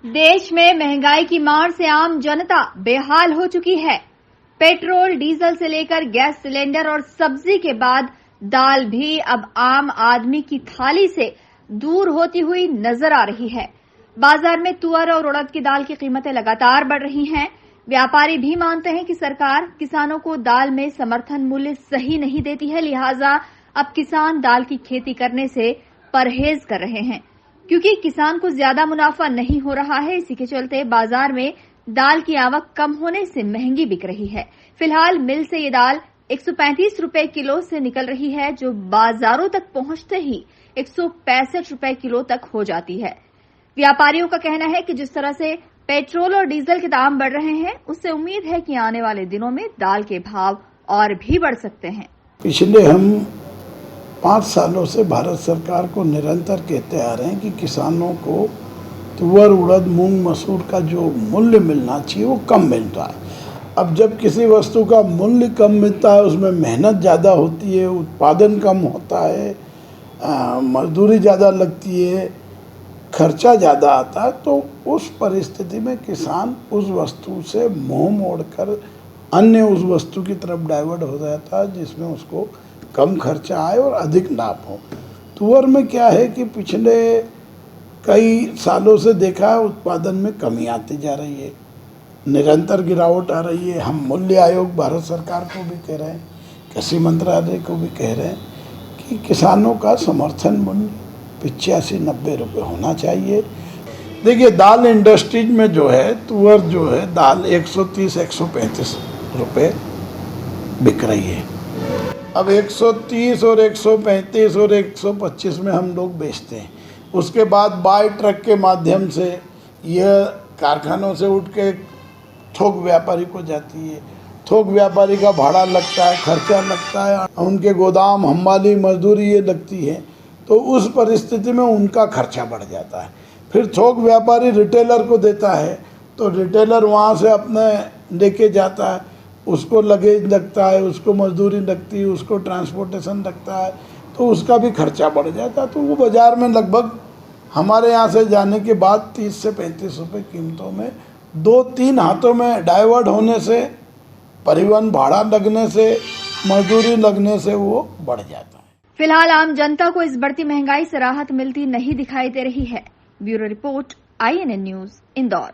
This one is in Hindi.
देश में महंगाई की मार से आम जनता बेहाल हो चुकी है। पेट्रोल, डीजल से लेकर गैस सिलेंडर और सब्जी के बाद दाल भी अब आम आदमी की थाली से दूर होती हुई नजर आ रही है। बाजार में तुअर और उड़द की दाल की कीमतें लगातार बढ़ रही हैं। व्यापारी भी मानते हैं कि सरकार किसानों को दाल में समर्थन मूल्य सही नहीं देती है, लिहाजा अब किसान दाल की खेती करने से परहेज कर रहे हैं, क्योंकि किसान को ज्यादा मुनाफा नहीं हो रहा है। इसी के चलते बाजार में दाल की आवक कम होने से महंगी बिक रही है। फिलहाल मिल से ये दाल 135 रुपए किलो से निकल रही है, जो बाजारों तक पहुंचते ही 165 रुपए किलो तक हो जाती है। व्यापारियों का कहना है कि जिस तरह से पेट्रोल और डीजल के दाम बढ़ रहे हैं, उससे उम्मीद है कि आने वाले दिनों में दाल के भाव और भी बढ़ सकते हैं। पिछले हम 5 सालों से भारत सरकार को निरंतर कहते आ रहे हैं कि किसानों को तुअर, उड़द, मूंग, मसूर का जो मूल्य मिलना चाहिए वो कम मिलता है। अब जब किसी वस्तु का मूल्य कम मिलता है, उसमें मेहनत ज़्यादा होती है, उत्पादन कम होता है, मजदूरी ज़्यादा लगती है, खर्चा ज़्यादा आता है, तो उस परिस्थिति में किसान उस वस्तु से मुंह मोड़कर अन्य उस वस्तु की तरफ डाइवर्ट हो जाता है जिसमें उसको कम खर्चा आए और अधिक लाभ हो। तुअर में क्या है कि पिछले कई सालों से देखा है उत्पादन में कमी आती जा रही है, निरंतर गिरावट आ रही है। हम मूल्य आयोग भारत सरकार को भी कह रहे हैं, कृषि मंत्रालय को भी कह रहे हैं कि किसानों का समर्थन मूल्य 85-90 रुपये होना चाहिए। देखिए, दाल इंडस्ट्रीज में जो है तुअर जो है दाल 130-135 रुपये बिक रही है। अब 130 और 135 और 125 में हम लोग बेचते हैं। उसके बाद बाय ट्रक के माध्यम से यह कारखानों से उठ के थोक व्यापारी को जाती है। थोक व्यापारी का भाड़ा लगता है, खर्चा लगता है, उनके गोदाम, हमाली, मजदूरी ये लगती है, तो उस परिस्थिति में उनका खर्चा बढ़ जाता है। फिर थोक व्यापारी रिटेलर को देता है, तो रिटेलर वहाँ से अपने लेके जाता है, उसको लगेज लगता है, उसको मजदूरी लगती है, उसको ट्रांसपोर्टेशन लगता है, तो उसका भी खर्चा बढ़ जाता है। तो वो बाज़ार में लगभग हमारे यहाँ से जाने के बाद 30 से 35 रुपये कीमतों में 2-3 हाथों में डाइवर्ट होने से, परिवहन भाड़ा लगने से, मजदूरी लगने से वो बढ़ जाता है। फिलहाल आम जनता को इस बढ़ती महंगाई से राहत मिलती नहीं दिखाई दे रही है। Bureau report, INN news, Indore.